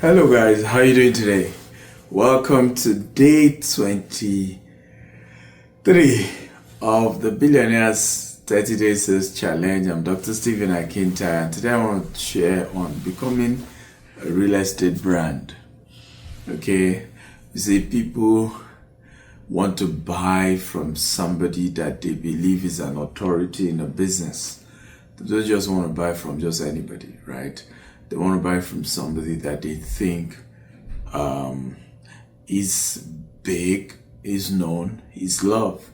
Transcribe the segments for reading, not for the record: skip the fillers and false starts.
Hello guys, how you doing today? Welcome to day 23 of the Billionaire's 30 Day Sales Challenge. I'm Dr. Stephen Akinta, and today I want to share on becoming a real estate brand. Okay, you see, people want to buy from somebody that they believe is an authority in a business. They don't just want to buy from just anybody, right? They want to buy from somebody that they think is big, is known, is loved.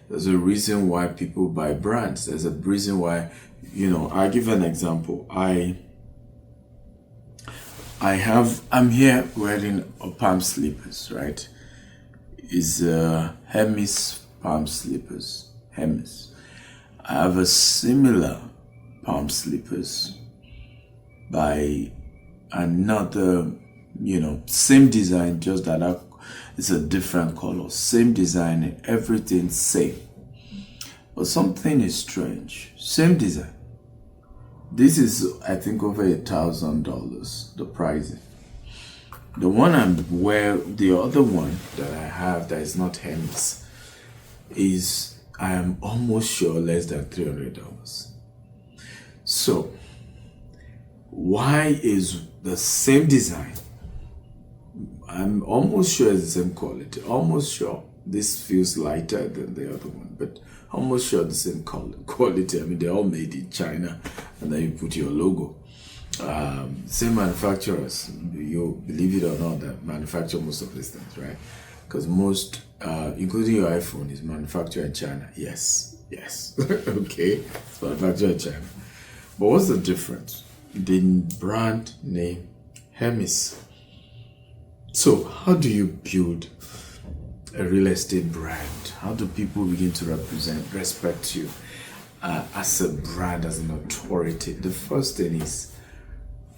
There's a reason why people buy brands. There's a reason why, I'll give an example. I'm here wearing a palm slippers, right? Is Hermes palm slippers. Hermes. I have a similar palm slippers by another, same design, just that it's a different color. Same design, everything same. But something is strange. Same design. This is, I think, over $1,000, the pricing. The one the other one that I have that is not Hermes is, I am almost sure, less than $300. So, why is the same design? I'm almost sure it's the same quality. Almost sure. This feels lighter than the other one, but almost sure the same quality. I mean, they're all made in China, and then you put your logo. Same manufacturers. You believe it or not, that manufacture most of these things, right? Because most, including your iPhone, is manufactured in China. Yes. Okay, it's manufactured in China. But what's the difference? The brand name Hermes. So how do you build a real estate brand? How do people begin to respect you as a brand, as an authority? The first thing is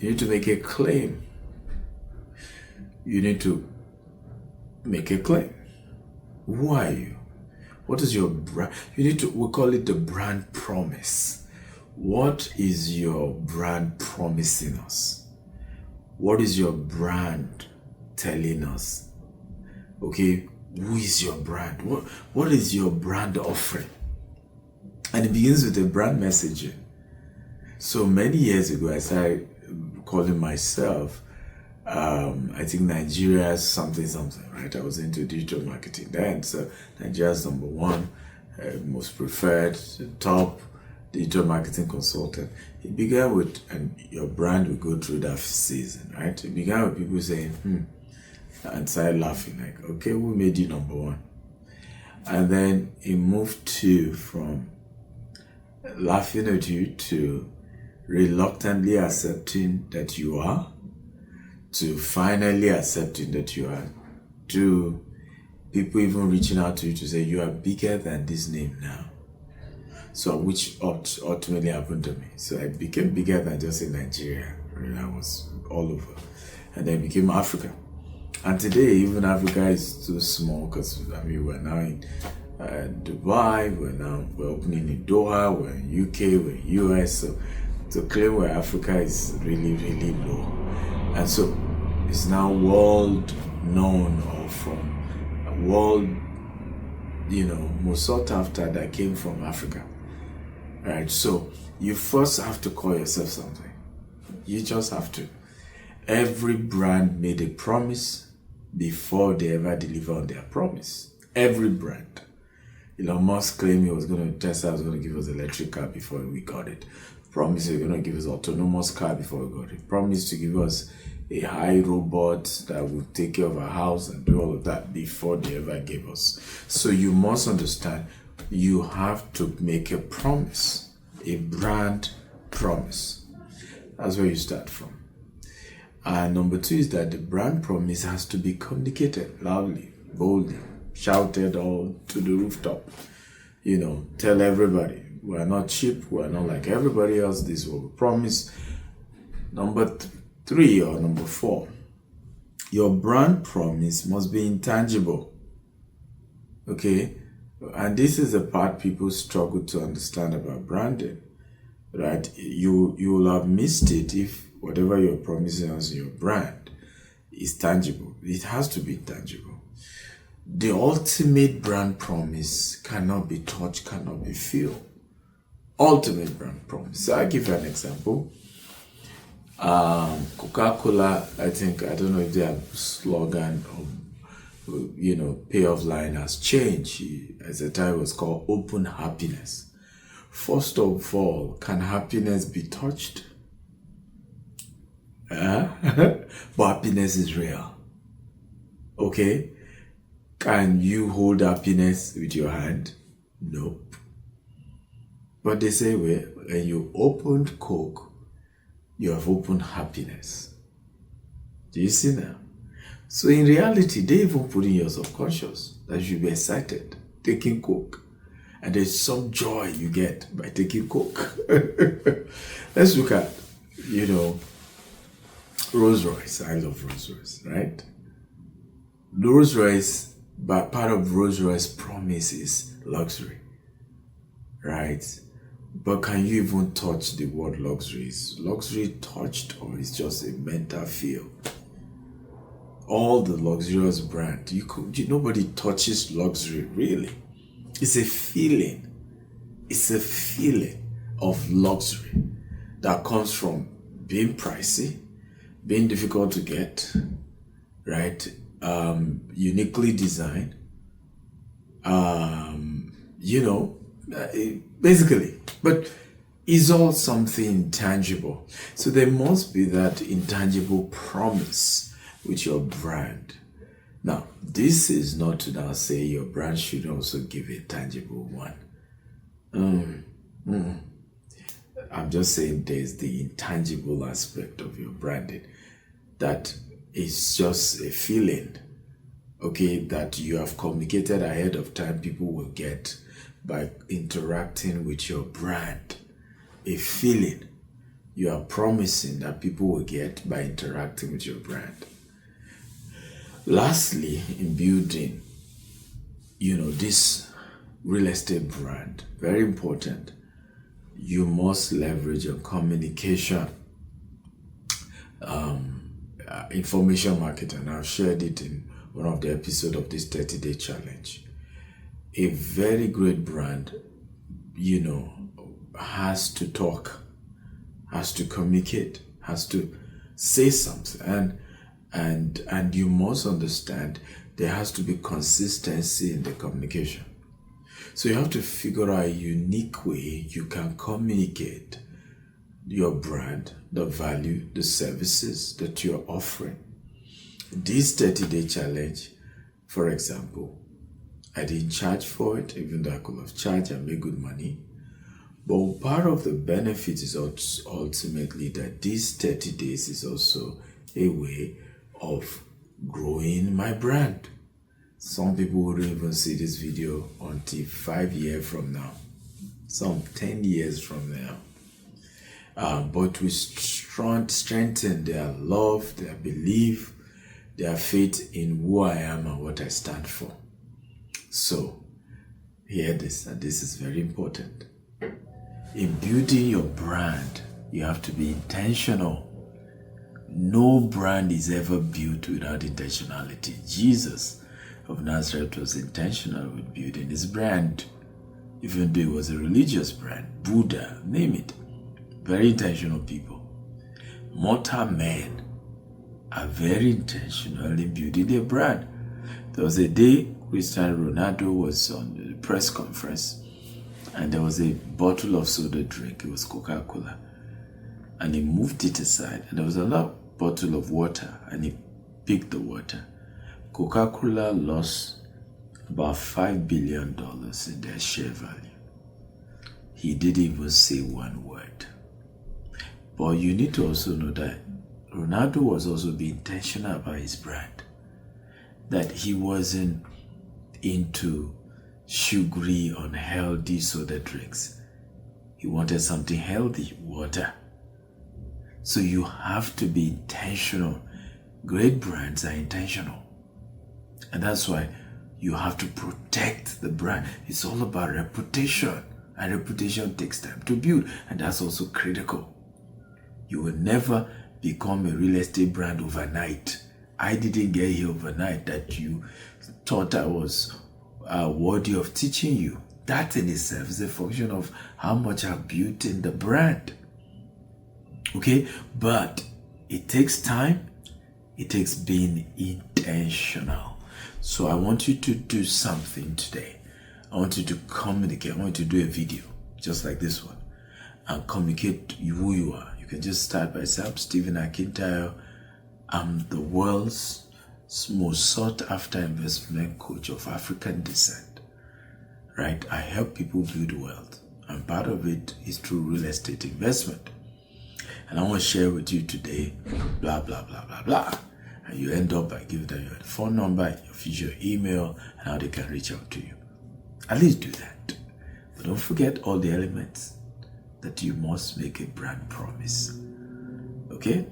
you need to make a claim. You need to make a claim. Who are you? What is your brand? We call it the brand promise. What is your brand promising us? What is your brand telling us? Okay, who is your brand? What is your brand offering? And it begins with a brand messaging. So many years ago, I started calling myself, I think Nigeria's something, right? I was into digital marketing then. So Nigeria's number one, most preferred, top digital marketing consultant. It began with, and your brand will go through that season, right? It began with people saying, and started laughing, like, okay, who made you number one? And then it moved from laughing at you to reluctantly accepting that you are, to finally accepting that you are, to people even reaching out to you to say you are bigger than this name now. So which ultimately happened to me. So I became bigger than just in Nigeria. I was all over. And then I became Africa. And today, even Africa is too small because, we're now in Dubai, we're opening in Doha, we're in UK, we're in US. So to claim where Africa is really, really low. And so it's now world known, or from a world, most sought after, that came from Africa. Right, so you first have to call yourself something. You just have to. Every brand made a promise before they ever deliver on their promise. Every brand. Elon Musk claimed Tesla was going to give us an electric car before we got it. Promised he was going to give us an autonomous car before we got it. Promised to give us a high robot that would take care of our house and do all of that before they ever gave us. So you must understand, you have to make a promise, a brand promise. That's where you start from. And number two is that the brand promise has to be communicated loudly, boldly, shouted all to the rooftop. Tell everybody, we're not cheap, we're not like everybody else, this is what we promise. Number three or number four, your brand promise must be intangible. Okay? And this is the part people struggle to understand about branding, right? You will have missed it if whatever you're promising as your brand is tangible. It has to be tangible. The ultimate brand promise cannot be touched, cannot be felt. Ultimate brand promise. So I'll give you an example. Coca-Cola, I don't know if their slogan or, payoff line has changed. At the time it was called open happiness. First of all, can happiness be touched? But happiness is real. Okay? Can you hold happiness with your hand? Nope. But they say, well, when you opened Coke, you have opened happiness. Do you see now? So in reality, they even put in your subconscious that you should be excited taking Coke. And there's some joy you get by taking Coke. Let's look at, Rolls Royce. I love Rolls Royce, right? Rolls Royce, but part of Rolls Royce promise is luxury, right? But can you even touch the word luxury? Is luxury touched, or is just a mental feel? All the luxurious brand, nobody touches luxury really. It's a feeling. It's a feeling of luxury that comes from being pricey, being difficult to get, right? Uniquely designed, basically. But it's all something intangible. So there must be that intangible promise with your brand. Now, this is not to now say your brand should also give a tangible one. I'm just saying there's the intangible aspect of your branding that is just a feeling, okay, that you have communicated ahead of time people will get by interacting with your brand. A feeling you are promising that people will get by interacting with your brand. Lastly, in building, this real estate brand, very important, you must leverage your communication, information marketing. I've shared it in one of the episodes of this 30-day challenge. A very great brand, has to talk, has to communicate, has to say something, and you must understand there has to be consistency in the communication. So you have to figure out a unique way you can communicate your brand, the value, the services that you're offering. This 30-day challenge, for example, I didn't charge for it, even though I could have charged and made good money. But part of the benefit is ultimately that these 30 days is also a way of growing my brand. Some people wouldn't even see this video until 5 years from now, some 10 years from now. But we strengthen their love, their belief, their faith in who I am and what I stand for. So, hear this, and this is very important. In building your brand, you have to be intentional. No brand is ever built without intentionality. Jesus of Nazareth was intentional with building his brand, even though it was a religious brand. Buddha, name it. Very intentional people. Mortal men are very intentional in building their brand. There was a day Cristiano Ronaldo was on the press conference, and there was a bottle of soda drink. It was Coca-Cola, and he moved it aside, and there was another bottle of water, and he picked the water. Coca-Cola lost about $5 billion in their share value. He didn't even say one word. But you need to also know that Ronaldo was also being intentional about his brand. That he wasn't into sugary, unhealthy soda drinks. He wanted something healthy, water. So you have to be intentional. Great brands are intentional. And that's why you have to protect the brand. It's all about reputation. And reputation takes time to build. And that's also critical. You will never become a real estate brand overnight. I didn't get here overnight, that you thought I was worthy of teaching you. That in itself is a function of how much I've built in the brand. Okay, but it takes time. It takes being intentional. So I want you to do something today. I want you to communicate. I want you to do a video just like this one and communicate who you are. You can just start by saying, I'm Stephen Akintayo. I'm the world's most sought after investment coach of African descent. Right? I help people build wealth, and part of it is through real estate investment. And I want to share with you today, blah, blah, blah, blah, blah. And you end up by giving them your phone number, your official email, and how they can reach out to you. At least do that. But don't forget all the elements that you must make a brand promise. Okay?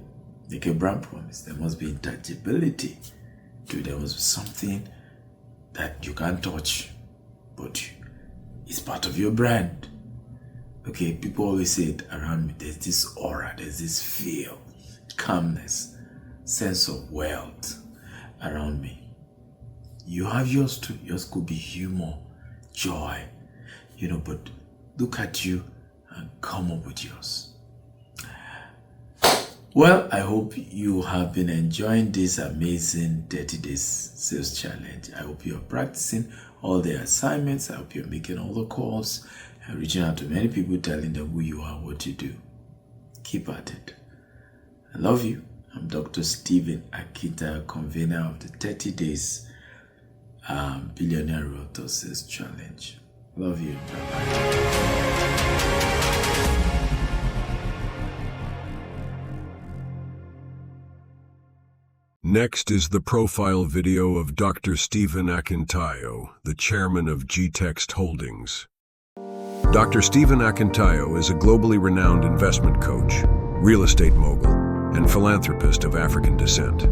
Make a brand promise. There must be intangibility to it. There must be something that you can't touch, but it's part of your brand. Okay, people always say it around me, there's this aura, there's this feel, calmness, sense of wealth around me. You have yours too. Yours could be humor, joy, but look at you and come up with yours. Well, I hope you have been enjoying this amazing 30 days sales challenge. I hope you're practicing all the assignments. I hope you're making all the calls and reaching out to many people, telling them who you are, what you do. Keep at it. I love you. I'm Dr. Stephen Akintayo, convener of the 30 days Billionaire Realtor Sales Challenge. Love you. Bye-bye. Next is the profile video of Dr. Stephen Akintayo, the chairman of G-Text Holdings. Dr. Stephen Akintayo is a globally renowned investment coach, real estate mogul, and philanthropist of African descent.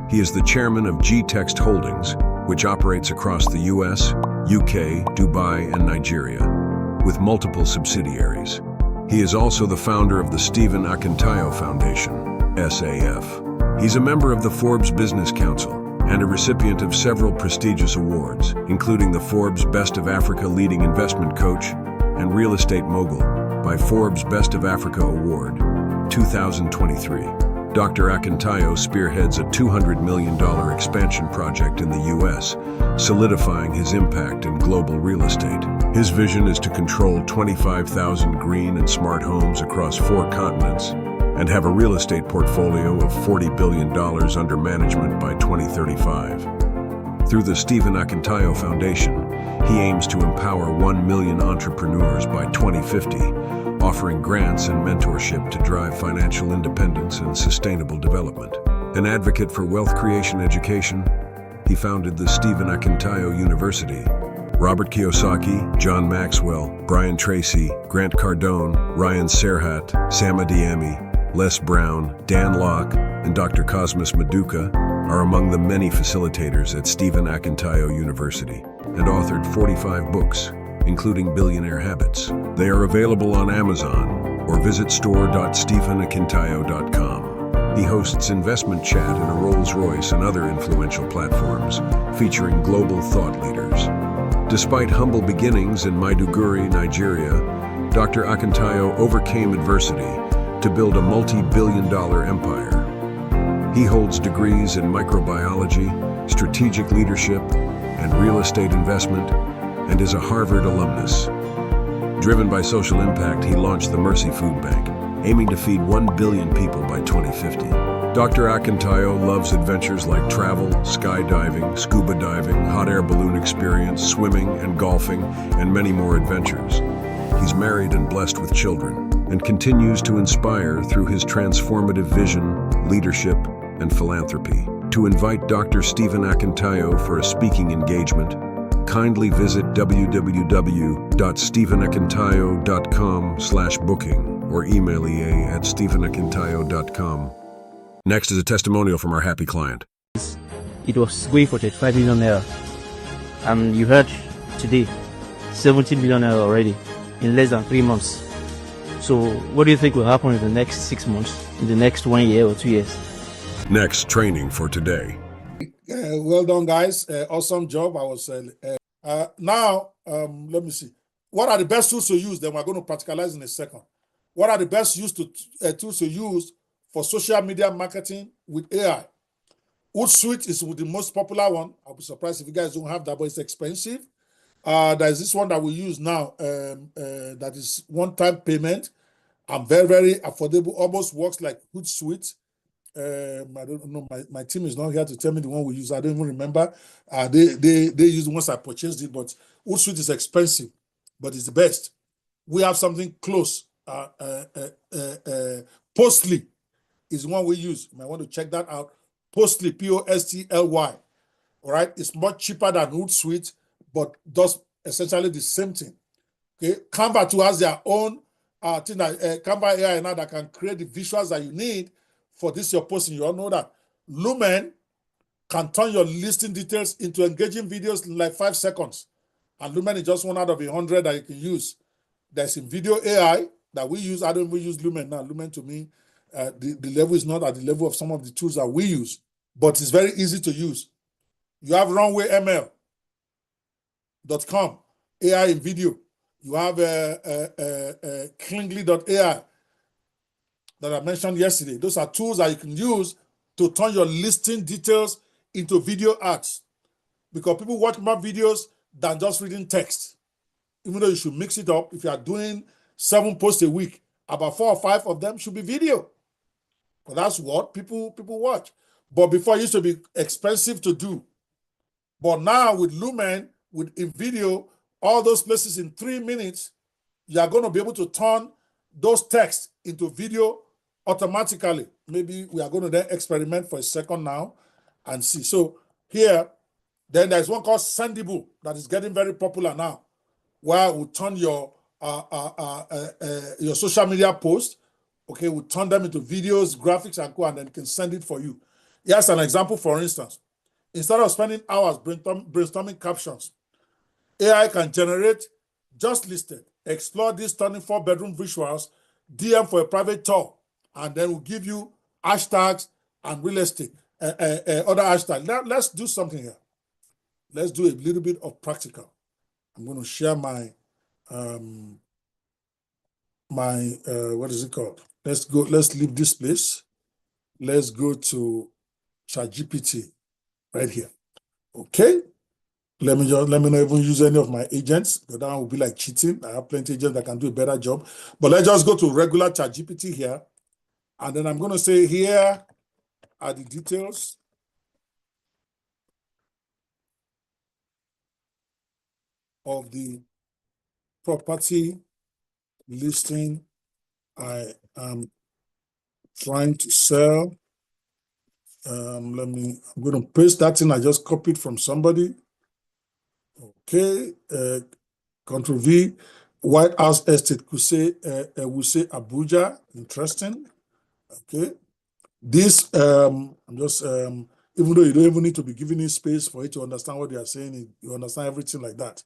He is the chairman of G-Text Holdings, which operates across the US, UK, Dubai, and Nigeria, with multiple subsidiaries. He is also the founder of the Stephen Akintayo Foundation, SAF. He's a member of the Forbes Business Council and a recipient of several prestigious awards, including the Forbes Best of Africa Leading Investment Coach and Real Estate Mogul by Forbes Best of Africa Award, 2023. Dr. Akintayo spearheads a $200 million expansion project in the U.S., solidifying his impact in global real estate. His vision is to control 25,000 green and smart homes across 4 continents and have a real estate portfolio of $40 billion under management by 2035. Through the Stephen Akintayo Foundation, he aims to empower 1 million entrepreneurs by 2050, offering grants and mentorship to drive financial independence and sustainable development. An advocate for wealth creation education, he founded the Stephen Akintayo University. Robert Kiyosaki, John Maxwell, Brian Tracy, Grant Cardone, Ryan Serhat, Sam Adeyemi, Les Brown, Dan Locke, and Dr. Cosmas Maduka are among the many facilitators at Stephen Akintayo University and authored 45 books, including Billionaire Habits. They are available on Amazon or visit store.stephenakintayo.com. He hosts investment chat in a Rolls-Royce and other influential platforms, featuring global thought leaders. Despite humble beginnings in Maiduguri, Nigeria, Dr. Akintayo overcame adversity to build a multi-billion-dollar empire. He holds degrees in microbiology, strategic leadership, and real estate investment, and is a Harvard alumnus. Driven by social impact, he launched the Mercy Food Bank, aiming to feed 1 billion people by 2050. Dr. Akintayo loves adventures like travel, skydiving, scuba diving, hot air balloon experience, swimming and golfing, and many more adventures. He's married and blessed with children, and continues to inspire through his transformative vision, leadership, and philanthropy. To invite Dr. Stephen Akintayo for a speaking engagement, kindly visit www.stephenakintayo.com/booking or email ea@stephenakintayo.com. Next is a testimonial from our happy client. It was going for 35 million naira, and you heard today 70 million naira already in less than 3 months. So what do you think will happen in the next 6 months, in the next 1 year or 2 years? Next training for today. Well done, guys. Awesome job. I was now. Let me see. What are the best tools to use? Then we're going to practicalize in a second. What are the best tools to use for social media marketing with AI? Hootsuite is the most popular one. I'll be surprised if you guys don't have that, but it's expensive. There's this one that we use now that is one-time payment and very, very affordable, almost works like Hootsuite. I don't know. My team is not here to tell me the one we use. I don't even remember. They use the ones I purchased it, but Hootsuite is expensive, but it's the best. We have something close. Postly is the one we use. You might want to check that out. Postly, Postly. All right, it's much cheaper than Hootsuite, but does essentially the same thing. Okay, Canva too has their own thing that Canva AI now that can create the visuals that you need for this your posting. You all know that Lumen can turn your listing details into engaging videos in like 5 seconds, and Lumen is just one out of 100 that you can use. There's in video AI that we use. I don't even use Lumen now. Lumen to me, the level is not at the level of some of the tools that we use, but it's very easy to use. You have runwayml.com, AI in video. You have Klingly.ai that I mentioned yesterday. Those are tools that you can use to turn your listing details into video ads, because people watch more videos than just reading text. Even though you should mix it up, if you are doing 7 posts a week, about 4 or 5 of them should be video. But that's what people watch. But before, it used to be expensive to do. But now with Lumen, with InVideo, all those places in 3 minutes, you are going to be able to turn those texts into video automatically. Maybe we are going to then experiment for a second now and see. So here, then there's one called Sendable that is getting very popular now, where we turn your social media posts, okay, we turn them into videos, graphics, and co, and then can send it for you. Here's an example, for instance. Instead of spending hours brainstorming captions, AI can generate just listed, explore these stunning 4-bedroom visuals, DM for a private tour, and then we'll give you hashtags and real estate, other hashtags. Now, let's do something here. Let's do a little bit of practical. I'm going to share my, what is it called? Let's leave this place. Let's go to ChatGPT right here. Okay. Let me not even use any of my agents, because that would be like cheating. I have plenty of agents that can do a better job. But let's just go to regular ChatGPT here. And then I'm going to say, here are the details of the property listing I am trying to sell. I'm going to paste that in. I just copied from somebody. Okay. Control V. White House Estate could say, we say Abuja. Interesting. Okay. This, I'm just, even though you don't even need to be giving it space for it to understand what they are saying, you understand everything like that.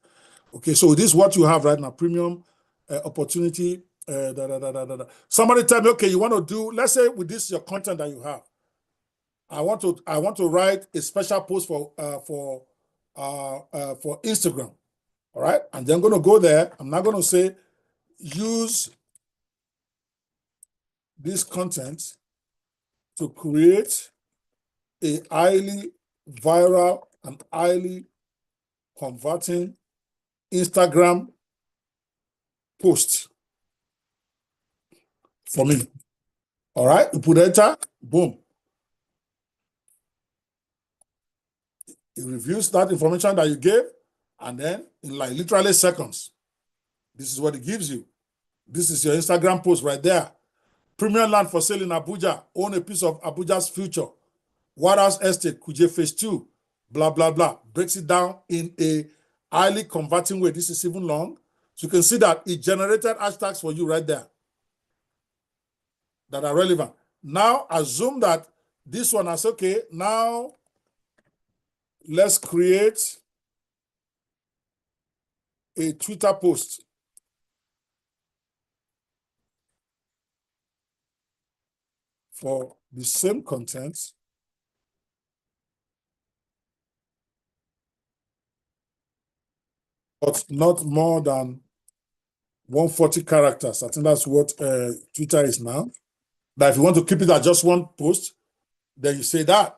Okay, so this is what you have right now, premium opportunity. Somebody tell me, okay, you want to do, let's say with this, your content that you have, I want to write a special post for Instagram, all right? And then I'm going to go there. I'm not going to say, use this content to create a highly viral and highly converting Instagram post for me. All right, you put enter, boom. It reviews that information that you gave, and then in like literally seconds, this is what it gives you. This is your Instagram post right there. Premium land for sale in Abuja. Own a piece of Abuja's future. White House Estate, Kuje Phase 2, blah, blah, blah. Breaks it down in a highly converting way. This is even long. So you can see that it generated hashtags for you right there that are relevant. Now, assume that this one is okay. Now, let's create a Twitter post for the same content. but not more than 140 characters. I think that's what Twitter is now. But if you want to keep it at just one post, then you say that.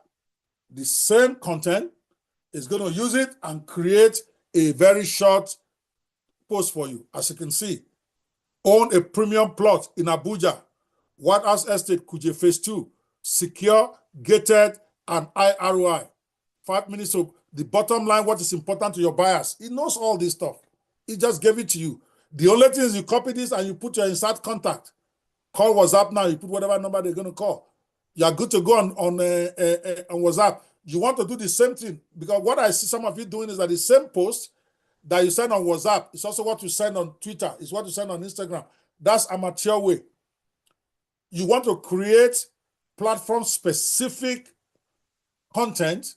The same content is going to use it and create a very short post for you. As you can see, own a premium plot in Abuja, White House Estate, Kuje Phase 2, secure, gated, and high ROI. 5 minutes. So the bottom line, what is important to your buyers. He knows all this stuff. He just gave it to you. The only thing is you copy this and you put your insert contact. Call WhatsApp now. You put whatever number they're going to call. You are good to go on WhatsApp. You want to do the same thing, because what I see some of you doing is that the same post that you send on WhatsApp, it's also what you send on Twitter, it's what you send on Instagram. That's amateur way. You want to create platform-specific content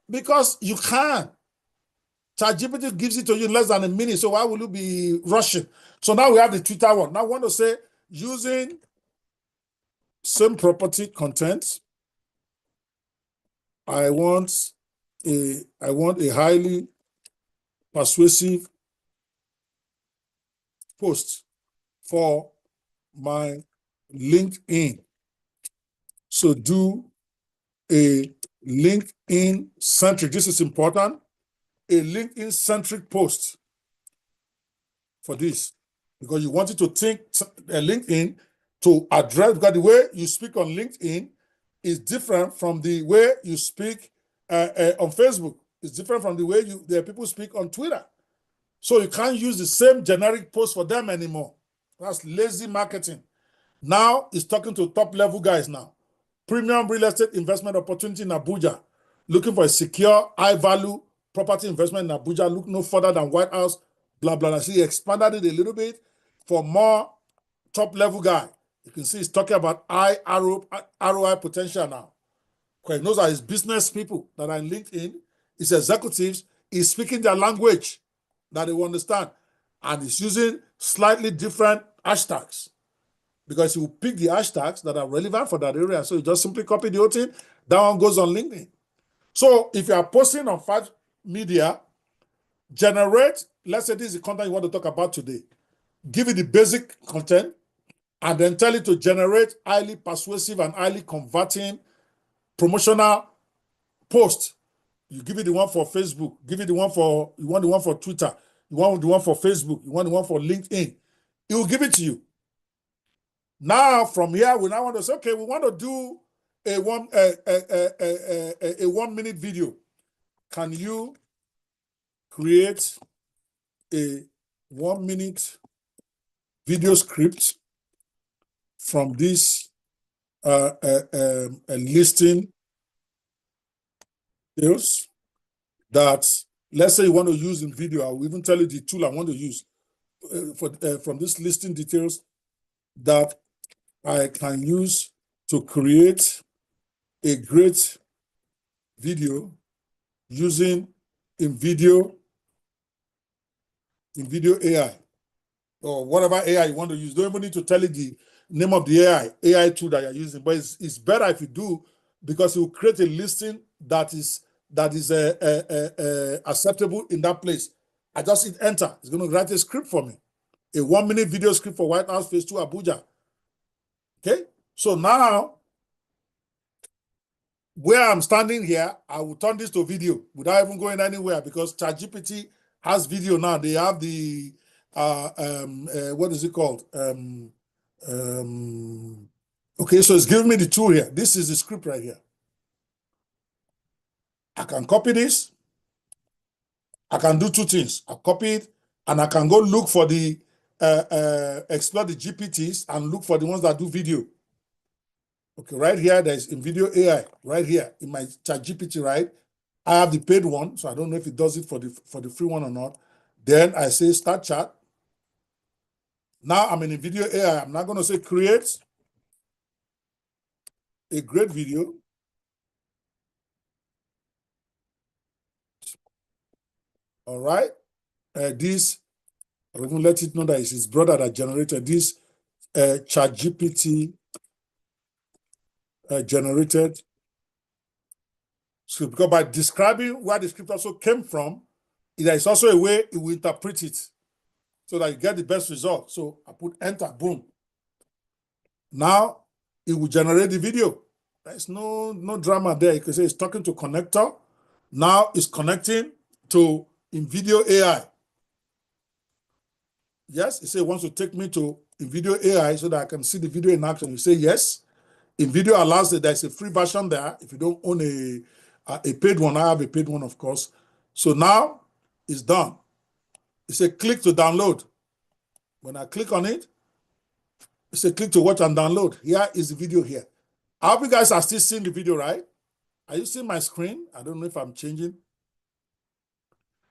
because you can. ChatGPT gives it to you in less than a minute, so why will you be rushing? So now we have the Twitter one. Now I want to say using same property content. I want a highly persuasive post for my LinkedIn. So do a LinkedIn centric. This is important. A LinkedIn centric post for this, because you want it to think LinkedIn to address, because the way you speak on LinkedIn is different from the way you speak on Facebook. It's different from the way the people speak on Twitter. So you can't use the same generic post for them anymore. That's lazy marketing. Now it's talking to top level guys now. Premium real estate investment opportunity in Abuja. Looking for a secure, high value property investment in Abuja. Look no further than White House, blah, blah, blah. See, he expanded it a little bit for more top level guy. You can see he's talking about high ROI potential now. Because he knows that his business people that are in LinkedIn, his executives, is speaking their language that they will understand. And he's using slightly different hashtags, because he will pick the hashtags that are relevant for that area. So you just simply copy the whole thing. That one goes on LinkedIn. So if you are posting on 5 media, generate, let's say this is the content you want to talk about today. Give it the basic content, and then tell it to generate highly persuasive and highly converting promotional post. You give it the one for Facebook, give it the one for, you want the one for Twitter, you want the one for Facebook, you want the one for LinkedIn. It will give it to you. Now from here, we now want to say, okay, we want to do a 1 minute video. Can you create a 1 minute video script from this listing deals that, let's say you want to use in video? I will even tell you the tool I want to use from this listing details that I can use to create a great video using InVideo AI, or whatever AI you want to use. Don't even need to tell it the name of the AI tool that you're using, but it's better if you do, because it will create a listing that is acceptable in that place. I just hit enter. It's going to write a script for me, a 1 minute video script for White House Phase 2 Abuja. Okay, so now where I'm standing here, I will turn this to video without even going anywhere, because ChatGPT has video now. They have the what is it called? Okay, so it's giving me the tool here. This is the script right here. I can copy this. I can do 2 things. I copy it, and I can go look for the explore the GPTs and look for the ones that do video. Okay, right here, there's InVideo AI, right here in my ChatGPT, right? I have the paid one, so I don't know if it does it for the free one or not. Then I say start chat. Now I'm in InVideo AI. I'm not going to say create a great video. All right. This, I will even let it know that it's his brother that generated this ChatGPT generated script. Because by describing where the script also came from, There is also a way it will interpret it so that you get the best result. So I put enter, boom. Now it will generate the video. There's no drama there. You can say it's talking to connector. Now it's connecting to InVideo AI. Yes, it says it wants to take me to InVideo AI so that I can see the video in action. You say yes. InVideo allows it. There's a free version there. If you don't own a paid one, I have a paid one, of course. So now it's done. It says click to download. When I click on it, it says click to watch and download. Here is the video here. I hope you guys are still seeing the video, right? Are you seeing my screen? I don't know if I'm changing.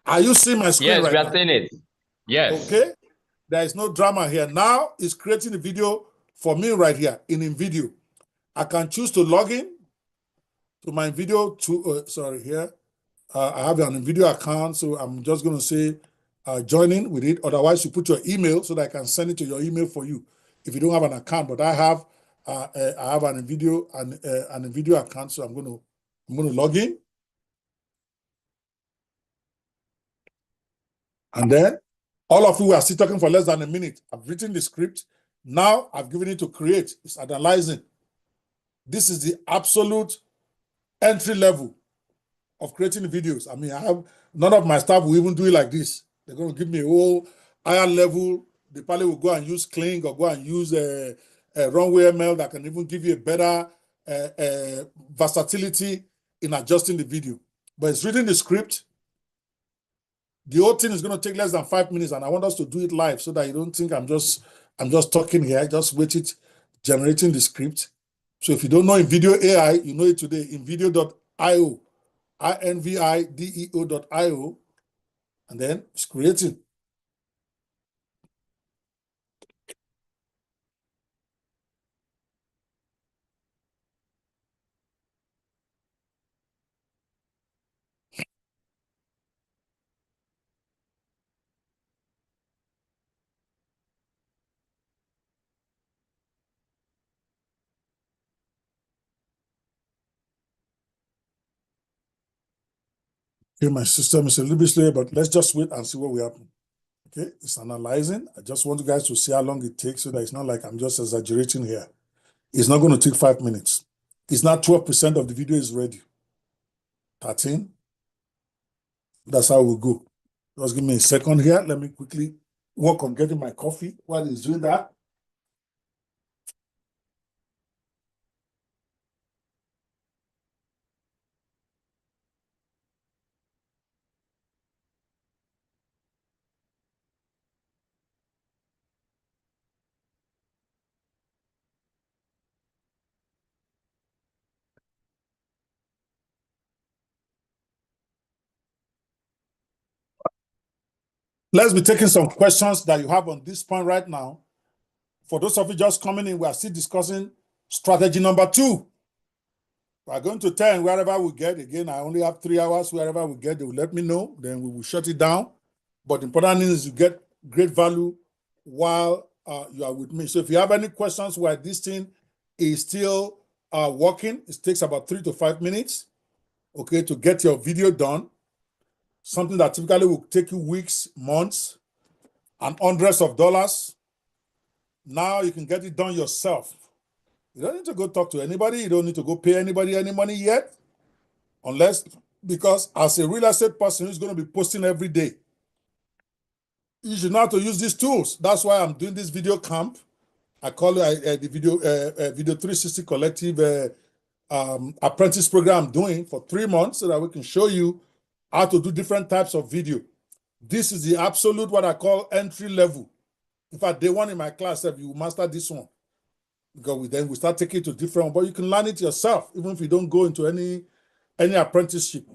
Are you seeing my screen right now? Yes, we are seeing it. Yes. Okay. There is no drama here. Now it's creating the video for me right here in InVideo. I can choose to log in to my video here. I have an InVideo account, so I'm just going to say join in with it. Otherwise, you put your email so that I can send it to your email for you if you don't have an account. But I have an InVideo account, so I'm going to log in. And then all of you are still talking for less than a minute. I've written the script. Now I've given it to create. It's analyzing. This is the absolute entry level of creating videos. I mean, none of my staff will even do it like this. They're going to give me a whole higher level. They probably will go and use Kling or go and use a runway ML that can even give you a better versatility in adjusting the video. But it's reading the script. The whole thing is going to take less than 5 minutes, and I want us to do it live so that you don't think I'm just talking here. Just wait it, generating the script. So if you don't know InVideo AI, you know it today. InVideo.io, INVIDEO.io, and then it's creating. Okay, my system is a little bit slow, but let's just wait and see what will happen. Okay, it's analyzing. I just want you guys to see how long it takes so that it's not like I'm just exaggerating here. It's not going to take 5 minutes. It's not 12% of the video is ready. 13. That's how we'll go. Just give me a second here. Let me quickly work on getting my coffee while he's doing that. Let's be taking some questions that you have on this point right now. For those of you just coming in, we are still discussing strategy number 2. We are going to 10 wherever we get. Again, I only have 3 hours. Wherever we get, they will let me know. Then we will shut it down. But the important thing is you get great value while you are with me. So if you have any questions while this thing is still working, it takes about 3 to 5 minutes, okay, to get your video done. Something that typically will take you weeks, months, and hundreds of dollars. Now you can get it done yourself. You don't need to go talk to anybody. You don't need to go pay anybody any money yet. Because as a real estate person who's going to be posting every day, you should know how to use these tools. That's why I'm doing this video camp. I call it the Video 360 Collective apprentice program I'm doing for 3 months so that we can show you how to do different types of video. This is the absolute what I call entry level. In fact, day 1 in my class, if you master this one, because then we start taking it to different, but you can learn it yourself, even if you don't go into any apprenticeship.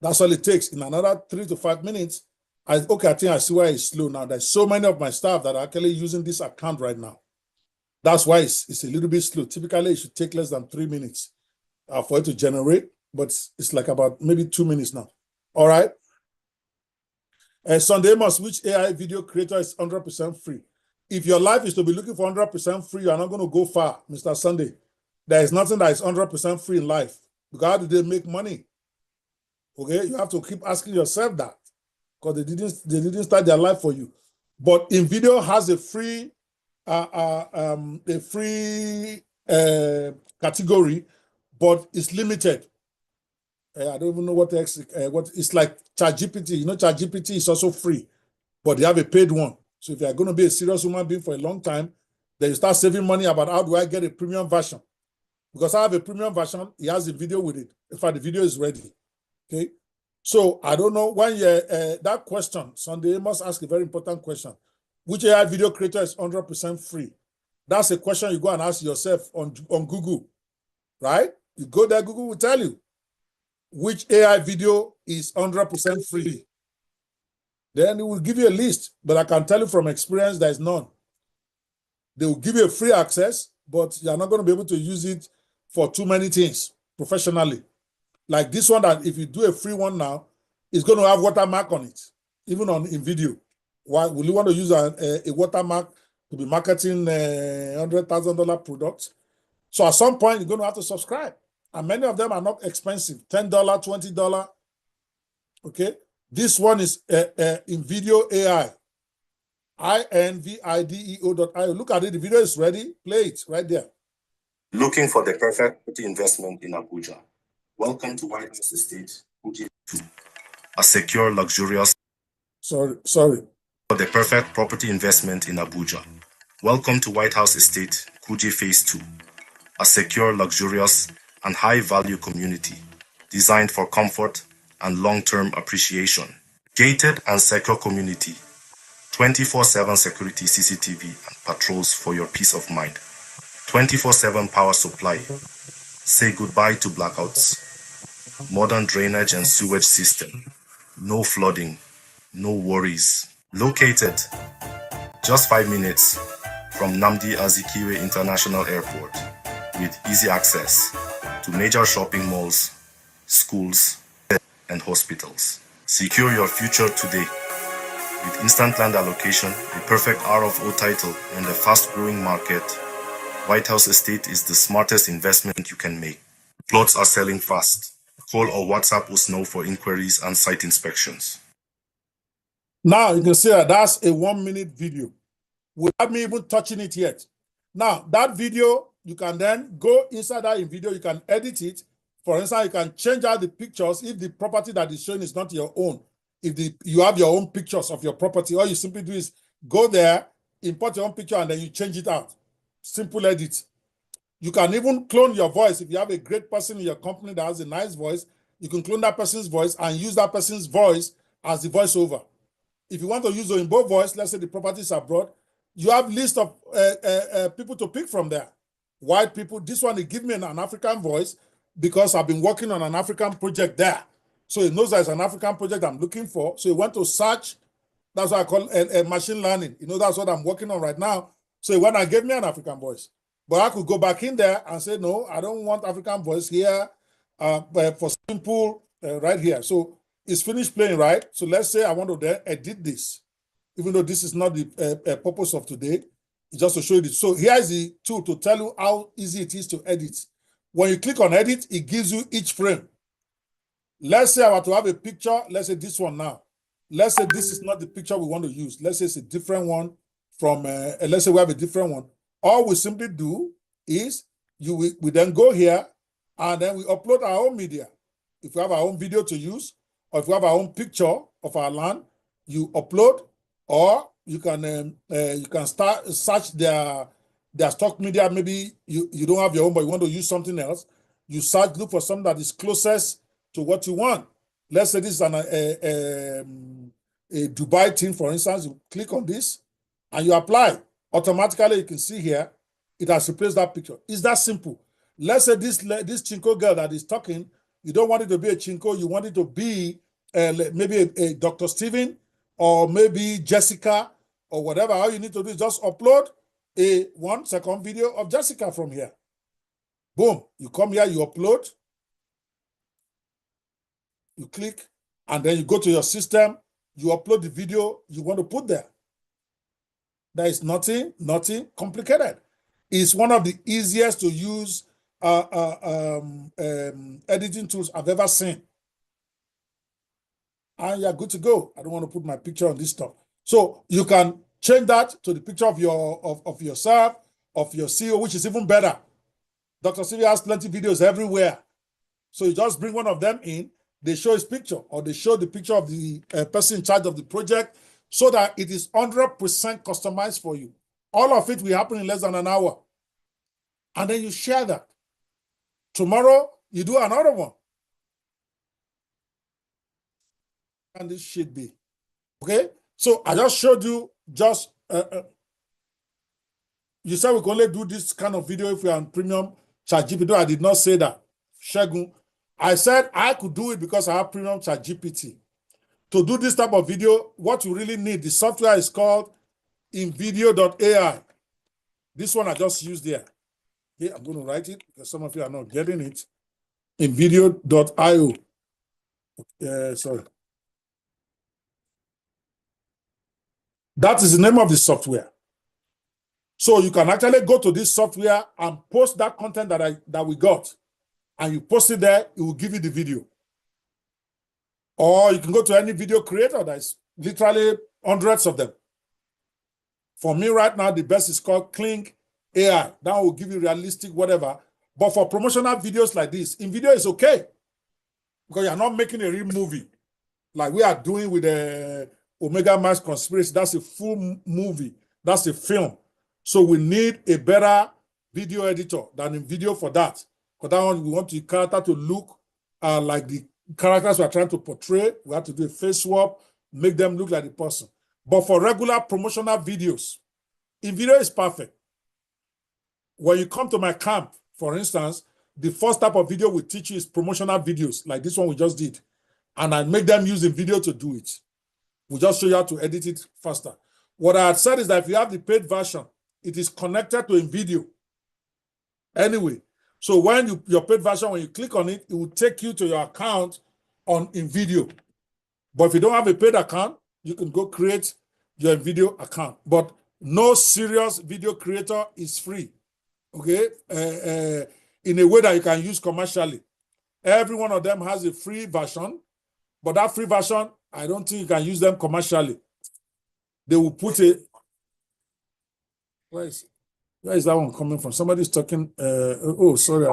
That's all it takes. In another 3 to 5 minutes, I think I see why it's slow now. There's so many of my staff that are actually using this account right now. That's why it's a little bit slow. Typically, it should take less than 3 minutes for it to generate, but it's like about maybe 2 minutes now. All right. Sunday Amos, which AI video creator is 100% free? If your life is to be looking for 100% free, you're not going to go far, Mr. Sunday. There is nothing that is 100% free in life. Because how do they make money? Okay, you have to keep asking yourself that because they didn't start their life for you. But InVideo has a free category, but it's limited. I don't even know what it's like ChatGPT. You know, ChatGPT is also free, but they have a paid one. So if you're going to be a serious human being for a long time, then you start saving money about how do I get a premium version. Because I have a premium version, he has a video with it. In fact, the video is ready. Okay. So I don't know when that question, Sunday must ask a very important question. Which AI video creator is 100% free? That's a question you go and ask yourself on Google, right? You go there, Google will tell you which AI video is 100% free. Then it will give you a list, but I can tell you from experience, there is none. They will give you a free access, but you're not going to be able to use it for too many things professionally. Like this one, that if you do a free one now, it's going to have watermark on it, even in video. Why will you want to use a watermark to be marketing $100,000 products? So at some point, you're going to have to subscribe. And many of them are not expensive, $10, $20. Okay. This one is InVideo AI. INVIDEO.io. Look at it. The video is ready. Play it right there. Looking for the perfect property investment in Abuja? Welcome to White House Estate, Kuji 2. A secure, luxurious. Sorry. For the perfect property investment in Abuja. Welcome to White House Estate, Kuji Phase 2. A secure, luxurious, and high-value community designed for comfort and long-term appreciation. Gated and secure community. 24/7 security CCTV and patrols for your peace of mind. 24/7 power supply. Say goodbye to blackouts. Modern drainage and sewage system. No flooding. No worries. Located just 5 minutes from Nnamdi Azikiwe International Airport with easy access to major shopping malls, schools, and hospitals. Secure your future today. With instant land allocation, a perfect RFO title, and a fast-growing market, White House Estate is the smartest investment you can make. Plots are selling fast. Call or WhatsApp us now for inquiries and site inspections. Now you can see that that's a 1-minute video without me even touching it yet. Now that video, you can then go inside that video, you can edit it. For instance, you can change out the pictures if the property that is shown is not your own. If you have your own pictures of your property, all you simply do is go there, import your own picture, and then you change it out. Simple edit. You can even clone your voice. If you have a great person in your company that has a nice voice, you can clone that person's voice and use that person's voice as the voiceover. If you want to use Oyinbo voice, let's say the property is abroad, you have list of people to pick from there. White people. This one, they give me an African voice because I've been working on an African project there. So it knows there's an African project I'm looking for. So it went to search. That's what I call machine learning. You know, that's what I'm working on right now. So when I gave me an African voice, but I could go back in there and say, no, I don't want African voice here, but for simple right here. So it's finished playing, right? So let's say I want to then edit this, even though this is not the purpose of today, it's just to show you this. So here is the tool to tell you how easy it is to edit. When you click on edit, it gives you each frame. Let's say I want to have a picture. Let's say this one now. Let's say this is not the picture we want to use. Let's say it's a different one from, let's say we have a different one. All we simply do is we then go here and then we upload our own media. If we have our own video to use, or if we have our own picture of our land, you upload, or you can start search their stock media. Maybe you don't have your own, but you want to use something else. You search, look for something that is closest to what you want. Let's say this is a Dubai thing, for instance. You click on this and you apply. Automatically, you can see here, it has replaced that picture. It's that simple. Let's say this Chinko girl that is talking, you don't want it to be a Chinko, you want it to be maybe a Dr. Steven or maybe Jessica or whatever. All you need to do is just upload a 1-second video of Jessica from here. Boom. You come here, you upload, you click, and then you go to your system, you upload the video you want to put there. There is nothing complicated. It's one of the easiest to use editing tools I've ever seen. and you're good to go. I don't want to put my picture on this stuff. So you can change that to the picture of yourself, of your CEO, which is even better. Dr. Stevie has plenty of videos everywhere. So you just bring one of them in, they show his picture, or they show the picture of the person in charge of the project, so that it is 100% customized for you. All of it will happen in less than an hour. And then you share that. Tomorrow, you do another one. And this should be. Okay? So I just showed you you said we can only do this kind of video if we are on premium ChatGPT. I did not say that. Shagun. I said I could do it because I have premium ChatGPT. To do this type of video, what you really need, the software is called InVideo.ai. This one I just used there. Okay, I'm going to write it because some of you are not getting it. InVideo.io. Sorry. That is the name of the software. So you can actually go to this software and post that content that we got. And you post it there, it will give you the video. Or you can go to any video creator. There's literally hundreds of them. For me right now, the best is called Clink AI. That will give you realistic whatever. But for promotional videos like this, InVideo is okay. Because you're not making a real movie. Like we are doing with the Omega Max Conspiracy. That's a full movie. That's a film. So we need a better video editor than InVideo for that. Because that one, we want the character to look like the characters we are trying to portray. We have to do a face swap, make them look like the person. But for regular promotional videos, InVideo is perfect. When you come to my camp, for instance, the first type of video we teach you is promotional videos, like this one we just did. And I make them use InVideo to do it. We just show you how to edit it faster. What I had said is that if you have the paid version, it is connected to InVideo. Anyway, so when your paid version, when you click on it, it will take you to your account on InVideo. But if you don't have a paid account, you can go create your InVideo account. But no serious video creator is free, okay? In a way that you can use commercially. Every one of them has a free version, but that free version, I don't think you can use them commercially. They will put a... Where is that one coming from? Somebody's talking... oh, sorry,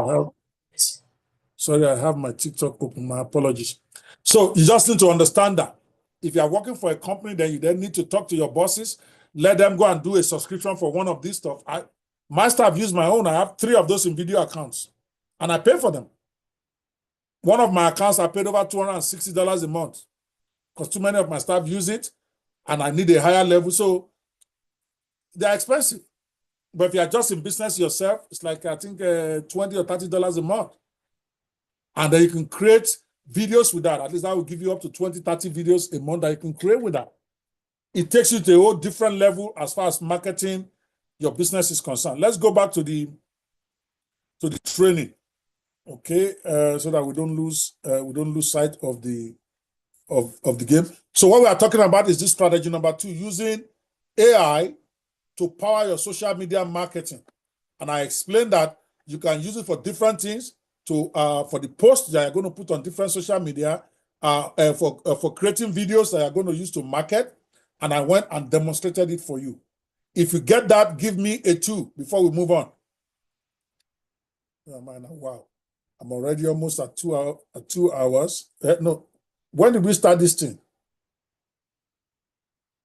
I have my TikTok open. My apologies. So you just need to understand that. If you are working for a company, then you then need to talk to your bosses. Let them go and do a subscription for one of these stuff. My staff use my own. I have 3 of those InVideo accounts. And I pay for them. One of my accounts, I paid over $260 a month. Because too many of my staff use it. And I need a higher level. So they're expensive. But if you are just in business yourself, it's like, I think, $20 or $30 a month. And then you can create videos with that. At least that will give you up to 20, 30 videos a month that you can create with that. It takes you to a whole different level as far as marketing your business is concerned. Let's go back to the training, okay, so that we don't lose sight of the game. So what we are talking about is this strategy number 2, using AI to power your social media marketing. And I explained that you can use it for different things, for the posts that you're going to put on different social media, for creating videos that you're going to use to market. And I went and demonstrated it for you. If you get that, give me a 2 before we move on. Oh, man, wow. I'm already almost at 2 hours. No. When did we start this thing?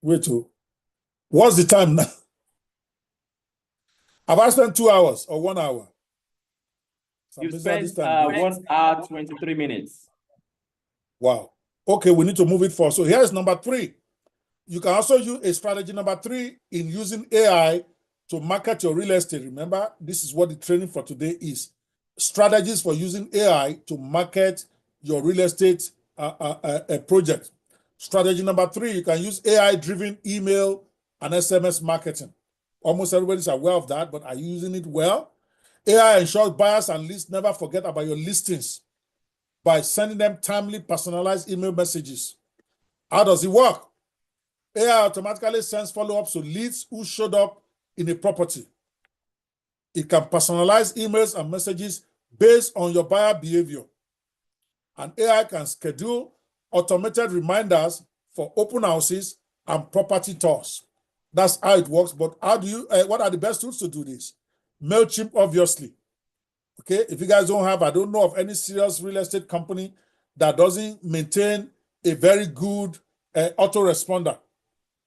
Wait, what's the time now? Have I spent 2 hours or 1 hour? You spent 1 hour, 23 minutes. Wow. Okay, we need to move it forward. So here's number 3. You can also use a strategy number 3 in using AI to market your real estate. Remember, this is what the training for today is. Strategies for using AI to market your real estate project. Strategy number 3, you can use AI-driven email and SMS marketing. Almost everybody's aware of that, but are you using it well? AI ensures buyers and leads never forget about your listings by sending them timely, personalized email messages. How does it work? AI automatically sends follow-ups to leads who showed up in a property. It can personalize emails and messages based on your buyer behavior. And AI can schedule automated reminders for open houses and property tours. That's how it works. But how do you, what are the best tools to do this? MailChimp, obviously. Okay, if you guys don't have, I don't know of any serious real estate company that doesn't maintain a very good autoresponder.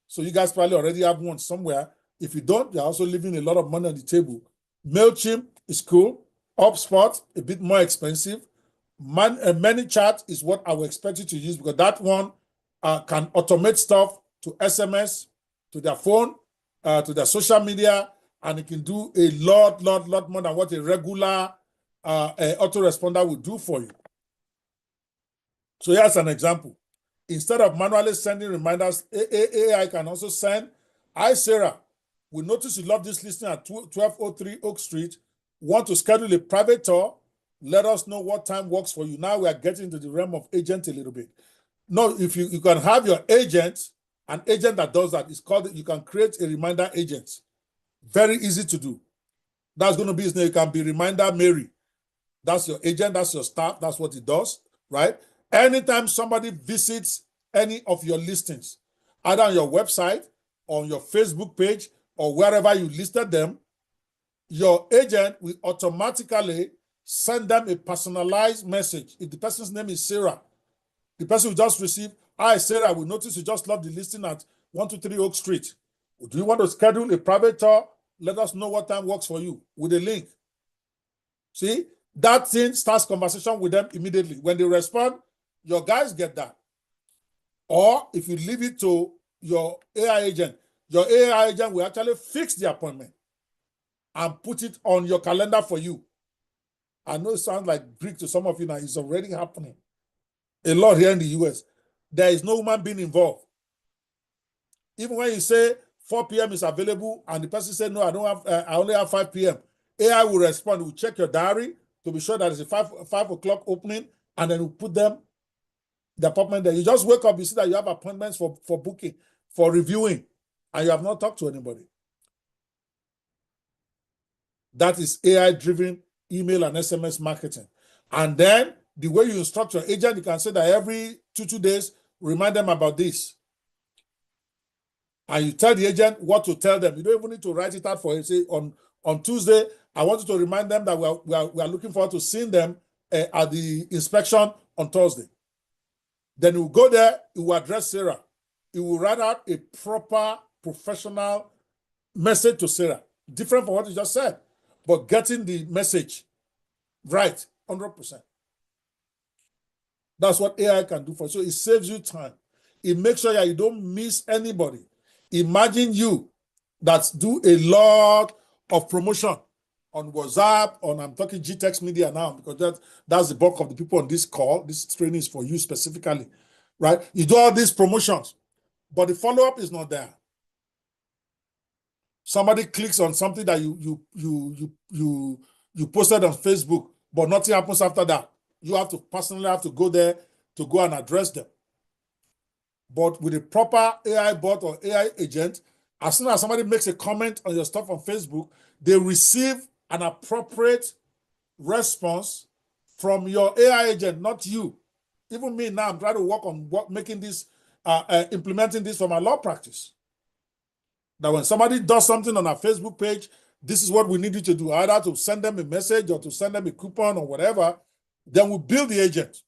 So you guys probably already have one somewhere. If you don't, you're also leaving a lot of money on the table. MailChimp is cool. HubSpot, a bit more expensive. ManyChat is what I would expect you to use because that one can automate stuff to SMS, to their phone, to their social media, and it can do a lot more than what a regular autoresponder will do for you. So here's an example. Instead of manually sending reminders, AI can also send, "Hi, Sarah. We notice you love this listing at 1203 Oak Street. Want to schedule a private tour? Let us know what time works for you." Now we are getting into the realm of agent a little bit. No, if you can have your agent, an agent that does that. It's called, you can create a reminder agent. Very easy to do. That's going to be his name. You can be Reminder Mary. That's your agent, that's your staff, that's what it does, right? Anytime somebody visits any of your listings, either on your website, on your Facebook page, or wherever you listed them, your agent will automatically send them a personalized message. If the person's name is Sarah, the person will just receive, "Hi, Sarah, we noticed you just love the listing at 123 Oak Street. Do you want to schedule a private tour? Let us know what time works for you," with a link. See, that thing starts conversation with them immediately. When they respond, your guys get that. Or if you leave it to your AI agent will actually fix the appointment and put it on your calendar for you. I know it sounds like Greek to some of you now. It's already happening a lot here in the US. There is no human being involved. Even when you say 4 p.m. is available and the person said, "No, I don't have, I only have 5 p.m. AI will respond, will check your diary to be sure that it's a 5 o'clock opening, and then we'll put them the appointment there. You just wake up, you see that you have appointments for booking, for reviewing, and you have not talked to anybody. That is AI-driven email and SMS marketing. And then the way you instruct your agent, you can say that every 2 days, remind them about this. And you tell the agent what to tell them. You don't even need to write it out for you. Say on Tuesday, I want you to remind them that we are looking forward to seeing them at the inspection on Thursday. Then you will go there, you will address Sarah. You will write out a proper professional message to Sarah, different from what you just said, but getting the message right, 100%. That's what AI can do for you. So it saves you time. It makes sure that you don't miss anybody. Imagine you that do a lot of promotion on WhatsApp, I'm talking GTEX Media now, because that's the bulk of the people on this call. This training is for you specifically, right? You do all these promotions, but the follow-up is not there. Somebody clicks on something that you posted on Facebook, but nothing happens after that. You have to personally go there to go and address them. But with a proper AI bot or AI agent, as soon as somebody makes a comment on your stuff on Facebook, they receive an appropriate response from your AI agent, not you. Even me now, I'm trying to work on making this, implementing this for my law practice. That when somebody does something on our Facebook page, this is what we need you to do, either to send them a message or to send them a coupon or whatever. Then we build the agent.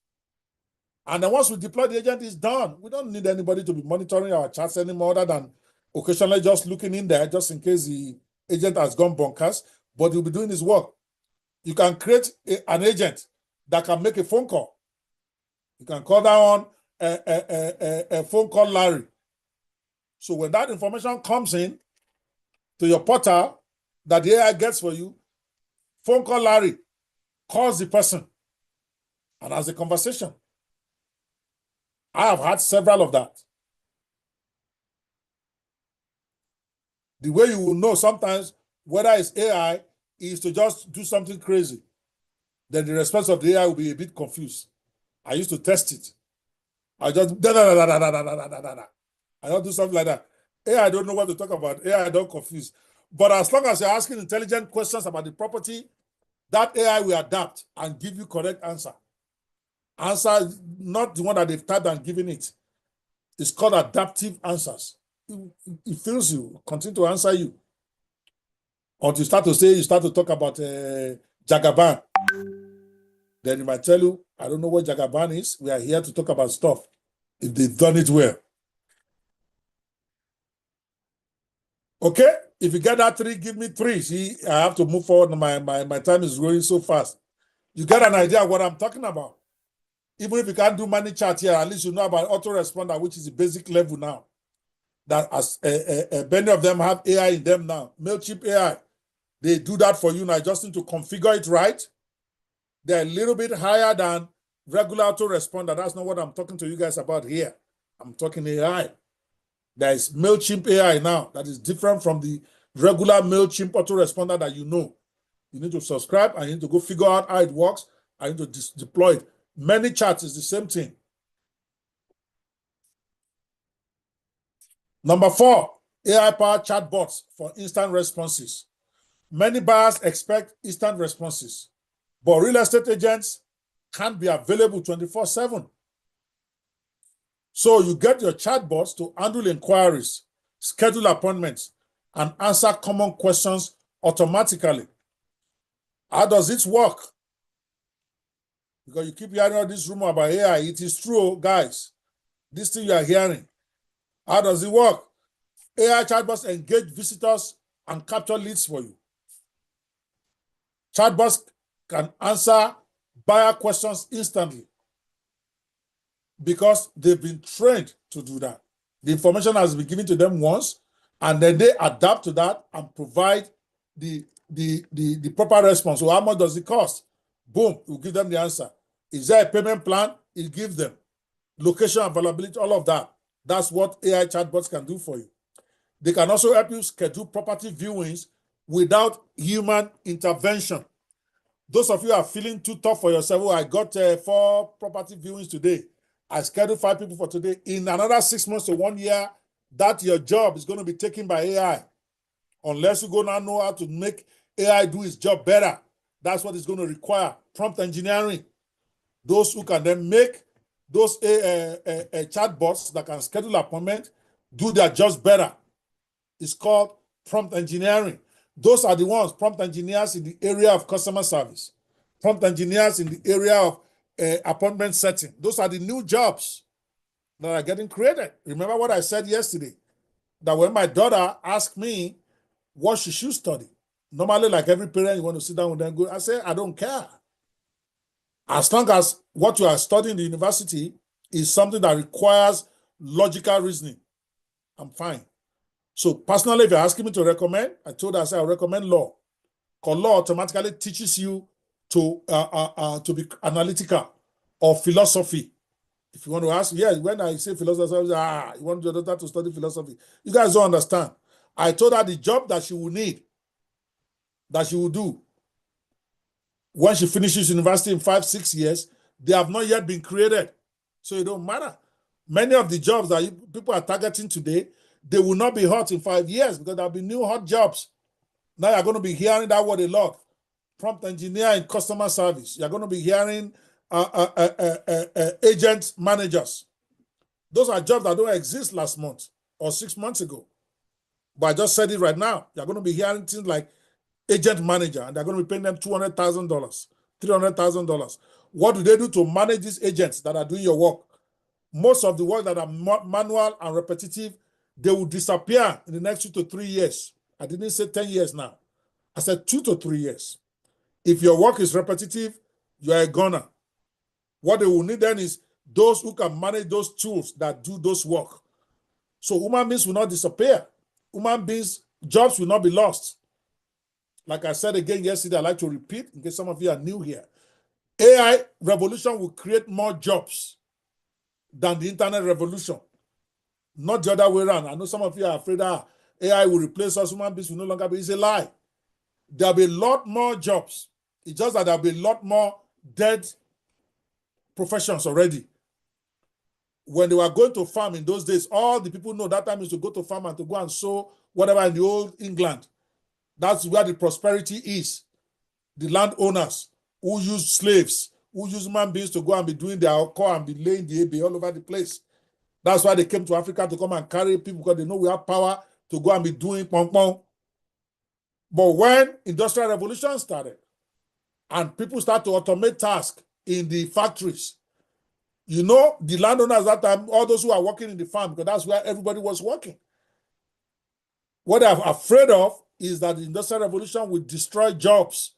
And then once we deploy the agent, it's done. We don't need anybody to be monitoring our chats anymore, other than occasionally just looking in there just in case the agent has gone bonkers, but he'll be doing his work. You can create an agent that can make a phone call. You can call down a phone call Larry. So when that information comes in to your portal that the AI gets for you, phone call Larry, calls the person, and has a conversation. I have had several of that. The way you will know sometimes whether it's AI is to just do something crazy. Then the response of the AI will be a bit confused. I used to test it. I just I don't do something like that. AI don't know what to talk about. AI don't confuse. But as long as you're asking intelligent questions about the property, that AI will adapt and give you correct answer. Answer, not the one that they've typed and given it. It's called adaptive answers. It feels you, continue to answer you. Until you start to talk about Jagaban. Then he might tell you, I don't know what Jagaban is. We are here to talk about stuff. If they've done it well. Okay? If you get that 3, give me 3. See, I have to move forward. My time is going so fast. You get an idea of what I'm talking about. Even if you can't do money chart here, at least you know about autoresponder, which is the basic level now. That as many of them have AI in them now. MailChimp AI, they do that for you now. You just need to configure it right. They're a little bit higher than regular autoresponder. That's not what I'm talking to you guys about here. I'm talking AI. There is MailChimp AI now that is different from the regular MailChimp autoresponder that you know. You need to subscribe and you need to go figure out how it works and you need to deploy it. Many charts is the same thing. Number 4, AI-powered chatbots for instant responses. Many buyers expect instant responses, but real estate agents can't be available 24/7. So you get your chatbots to handle inquiries, schedule appointments, and answer common questions automatically. How does it work? Because you keep hearing all this rumor about AI. It is true, guys. This thing you are hearing. How does it work? AI chatbots engage visitors and capture leads for you. Chatbots can answer buyer questions instantly because they've been trained to do that. The information has been given to them once, and then they adapt to that and provide the proper response. So how much does it cost? Boom, we'll give them the answer. Is there a payment plan? It gives them. Location availability, all of that. That's what AI chatbots can do for you. They can also help you schedule property viewings without human intervention. Those of you are feeling too tough for yourself, oh, I got 4 property viewings today. I scheduled 5 people for today. In another 6 months to 1 year, that your job is going to be taken by AI. Unless you go now know how to make AI do its job better. That's what it's going to require. Prompt engineering. Those who can then make those chatbots that can schedule appointments do their jobs better. It's called prompt engineering. Those are the ones, prompt engineers in the area of customer service, prompt engineers in the area of appointment setting. Those are the new jobs that are getting created. Remember what I said yesterday, that when my daughter asked me what she should study, normally like every parent, you want to sit down with them, go, I say, I don't care. As long as what you are studying in the university is something that requires logical reasoning, I'm fine. So personally, if you're asking me to recommend, I told her, I said, I recommend law. Because law automatically teaches you to be analytical, or philosophy. If you want to ask, yes, when I say philosophy, you want your daughter to study philosophy. You guys don't understand. I told her the job that she will need, that she will do when she finishes university in 5-6 years, they have not yet been created. So it don't matter. Many of the jobs that people are targeting today, they will not be hot in 5 years because there'll be new hot jobs. Now you're going to be hearing that word a lot. Prompt engineer in customer service. You're going to be hearing agent managers. Those are jobs that don't exist last month or 6 months ago. But I just said it right now. You're going to be hearing things like agent manager, and they're going to be paying them $200,000, $300,000. What do they do to manage these agents that are doing your work? Most of the work that are manual and repetitive, they will disappear in the next 2 to 3 years. I didn't say 10 years now. I said 2 to 3 years. If your work is repetitive, you are a goner. What they will need then is those who can manage those tools that do those work. So human beings will not disappear. Human beings, jobs will not be lost. Like I said again yesterday, I like to repeat in case some of you are new here. AI revolution will create more jobs than the internet revolution. Not the other way around. I know some of you are afraid that AI will replace us, human beings will no longer be. It's a lie. There'll be a lot more jobs. It's just that there'll be a lot more dead professions already. When they were going to farm in those days, all the people know that time is to go to farm and to go and sow whatever in the old England. That's where the prosperity is. The landowners who use slaves, who use human beings to go and be doing their core and be laying the AB all over the place. That's why they came to Africa to come and carry people, because they know we have power to go and be doing pong. But when Industrial Revolution started and people start to automate tasks in the factories, you know, the landowners at that time, all those who are working in the farm, because that's where everybody was working. What they're afraid of is that the Industrial Revolution will destroy jobs,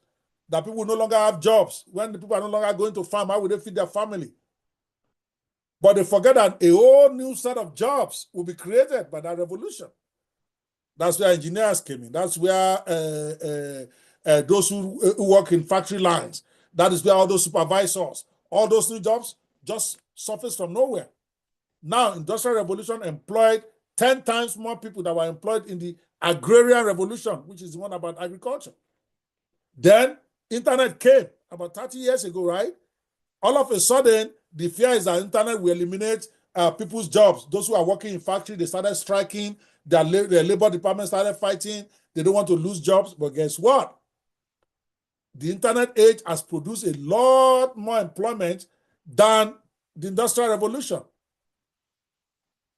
that people will no longer have jobs. When the people are no longer going to farm, how will they feed their family? But they forget that a whole new set of jobs will be created by that revolution. That's where engineers came in. That's where those who work in factory lines, that is where all those supervisors, all those new jobs just surfaced from nowhere. Now, Industrial Revolution employed 10 times more people that were employed in the Agrarian Revolution, which is the one about agriculture. Then, internet came about 30 years ago, right? All of a sudden, the fear is that internet will eliminate people's jobs. Those who are working in factory, they started striking. Their labor department started fighting. They don't want to lose jobs. But guess what? The internet age has produced a lot more employment than the Industrial Revolution.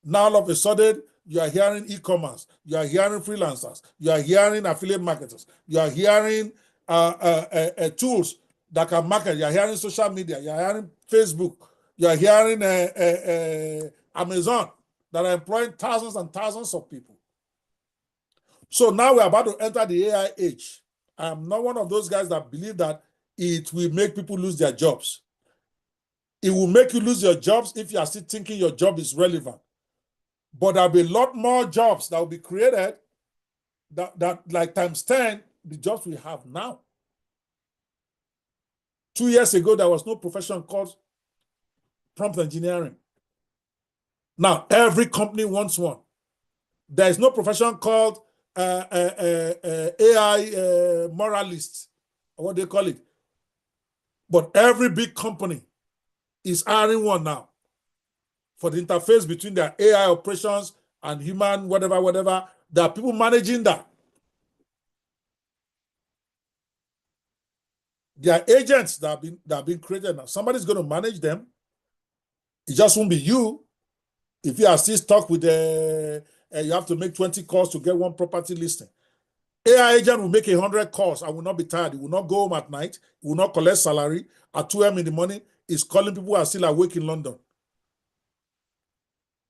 Now, all of a sudden, you are hearing e-commerce. You are hearing freelancers. You are hearing affiliate marketers. You are hearing tools that can market. You are hearing social media. You are hearing Facebook. You are hearing Amazon that are employing thousands and thousands of people. So now we're about to enter the AI age. I'm not one of those guys that believe that it will make people lose their jobs. It will make you lose your jobs if you are still thinking your job is relevant. But there'll be a lot more jobs that will be created that like times 10, the jobs we have now. 2 years ago, there was no profession called prompt engineering. Now, every company wants one. There is no profession called AI moralist, or what they call it. But every big company is hiring one now for the interface between their AI operations and human, whatever. There are people managing that. There are agents that have been created now. Somebody's going to manage them. It just won't be you. If you are still stuck with you have to make 20 calls to get one property listing. AI agent will make 100 calls and will not be tired. He will not go home at night. He will not collect salary. At 2 a.m. in the morning, he's calling people who are still awake in London.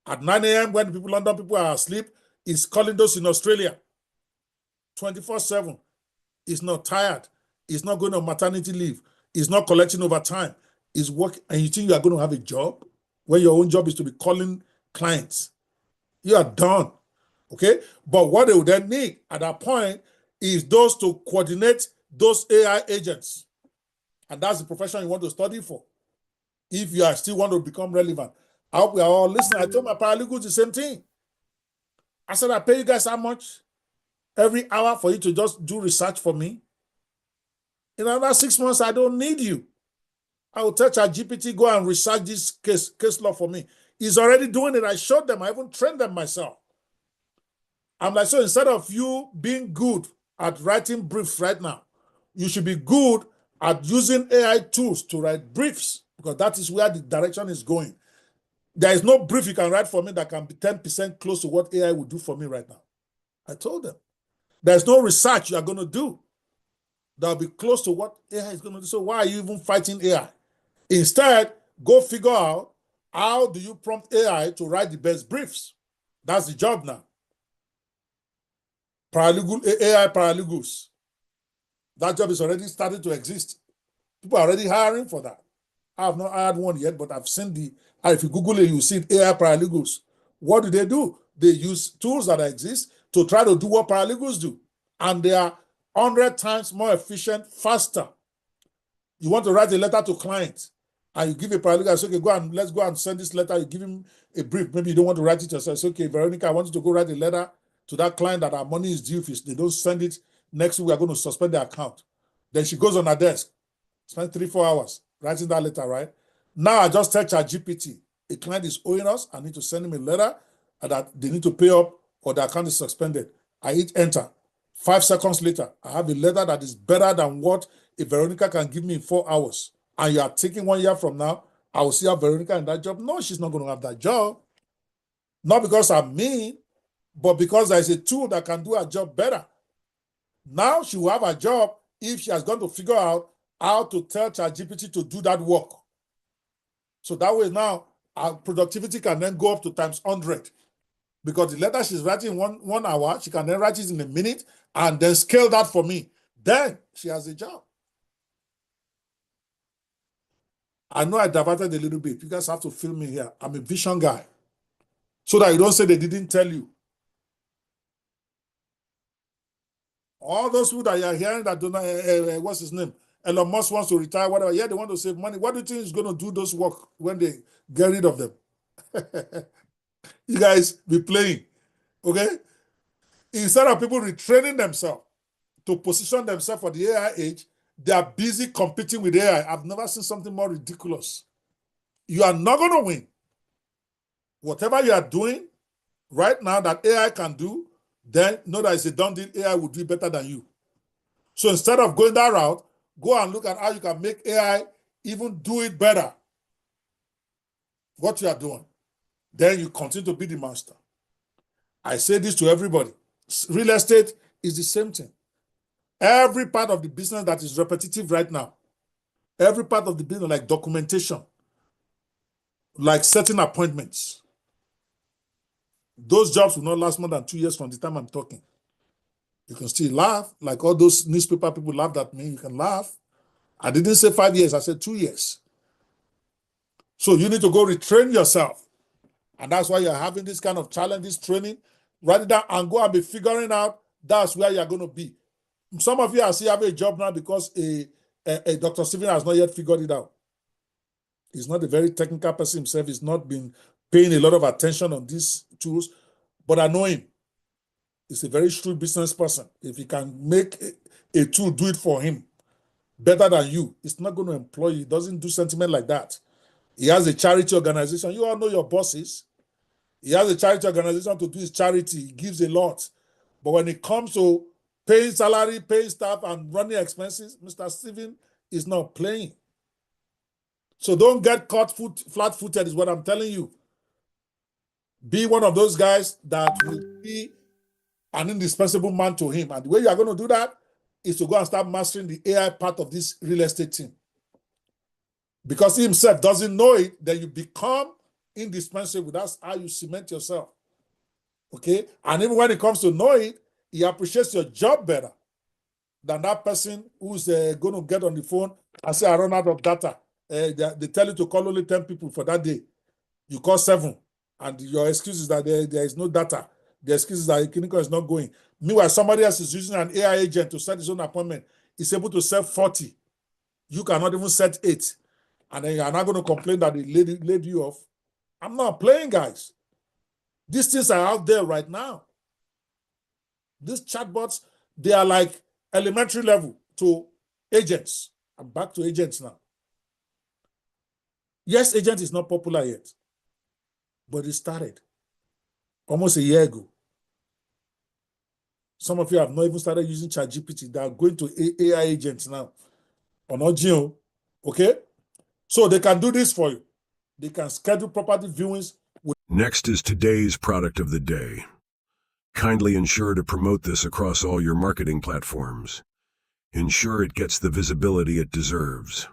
At 9 a.m., when London people are asleep, he's calling those in Australia. 24/7. He's not tired. He's not going on maternity leave. He's not collecting overtime. He's working. And you think you are going to have a job when your own job is to be calling clients? You are done. Okay? But what they would then need at that point is those to coordinate those AI agents. And that's the profession you want to study for, if you are still want to become relevant. I hope we are all listening. I told my paralegals the same thing. I said, I pay you guys how much every hour for you to just do research for me? In another 6 months, I don't need you. I will tell ChatGPT, go and research this case law for me. He's already doing it. I showed them. I even trained them myself. I'm like, so instead of you being good at writing briefs right now, you should be good at using AI tools to write briefs, because that is where the direction is going. There is no brief you can write for me that can be 10% close to what AI will do for me right now. I told them. There's no research you are going to do that will be close to what AI is going to do. So why are you even fighting AI? Instead, go figure out how do you prompt AI to write the best briefs. That's the job now. AI paralegals. That job is already started to exist. People are already hiring for that. I have not hired one yet, but I've seen if you Google it, you see AI paralegals. What do? They use tools that exist to try to do what paralegals do. And they are 100 times more efficient, faster. You want to write a letter to clients, and you give a paralegal, say, okay, let's go and send this letter. You give him a brief. Maybe you don't want to write it yourself. Say, okay, Veronica, I want you to go write a letter to that client that our money is due. If they don't send it next week, we are going to suspend their account. Then she goes on her desk, spends 3-4 hours writing that letter, right? Now I just tell ChatGPT, a client is owing us. I need to send him a letter that they need to pay up or the account is suspended. I hit enter. 5 seconds later, I have a letter that is better than what a Veronica can give me in 4 hours. and you are taking 1 year from now, I will see Veronica in that job. No, she's not going to have that job. Not because I'm mean, but because there's a tool that can do her job better. Now she will have a job if she has gone to figure out how to tell ChatGPT to do that work. So that way now, our productivity can then go up to times 100. Because the letter she's writing in 1 hour, she can then write it in a minute and then scale that for me. Then she has a job. I know I diverted a little bit. You guys have to film me here. I'm a vision guy. So that you don't say they didn't tell you. All those people that you're hearing that do not, what's his name? Elon Musk wants to retire, whatever. Yeah, they want to save money. What do you think is going to do those work when they get rid of them? You guys be playing, okay? Instead of people retraining themselves to position themselves for the AI age, they are busy competing with AI. I've never seen something more ridiculous. You are not going to win. Whatever you are doing right now that AI can do, then know that it's a done deal. AI will do it better than you. So instead of going that route, go and look at how you can make AI even do it better. What you are doing. Then you continue to be the master. I say this to everybody. Real estate is the same thing. Every part of the business that is repetitive right now, every part of the business like documentation, like setting appointments, those jobs will not last more than 2 years from the time I'm talking. You can still laugh, like all those newspaper people laughed at me. You can laugh. I didn't say 5 years, I said 2 years. So you need to go retrain yourself. And that's why you're having this kind of challenge, this training. Write it down and go and be figuring out that's where you're going to be. Some of you are still having a job now because a Dr. Stephen has not yet figured it out. He's not a very technical person himself. He's not been paying a lot of attention on these tools, but I know him. He's a very shrewd business person. If he can make a tool do it for him better than you, it's not going to employ you. He doesn't do sentiment like that. He has a charity organization. You all know your bosses. He has a charity organization to do his charity. He gives a lot. But when it comes to paying salary, paying staff, and running expenses, Mr. Stephen is not playing. So don't get caught flat-footed is what I'm telling you. Be one of those guys that will be an indispensable man to him. And the way you are going to do that is to go and start mastering the AI part of this real estate team. Because he himself doesn't know it, then you become indispensable. That's how you cement yourself. Okay? And even when it comes to know it, he appreciates your job better than that person who's going to get on the phone and say, I run out of data. They tell you to call only 10 people for that day. You call 7, and your excuse is that there is no data. The excuse is that the clinical is not going. Meanwhile, somebody else is using an AI agent to set his own appointment. He's able to set 40. You cannot even set 8. And then you're not going to complain that they laid you off. I'm not playing, guys. These things are out there right now. These chatbots, they are like elementary level to agents. I'm back to agents now. Yes, agent is not popular yet, but it started almost a year ago. Some of you have not even started using ChatGPT. They are going to AI agents now on Ogio, okay? So they can do this for you. They can schedule property viewings. Next is today's product of the day. Kindly ensure to promote this across all your marketing platforms. Ensure it gets the visibility it deserves.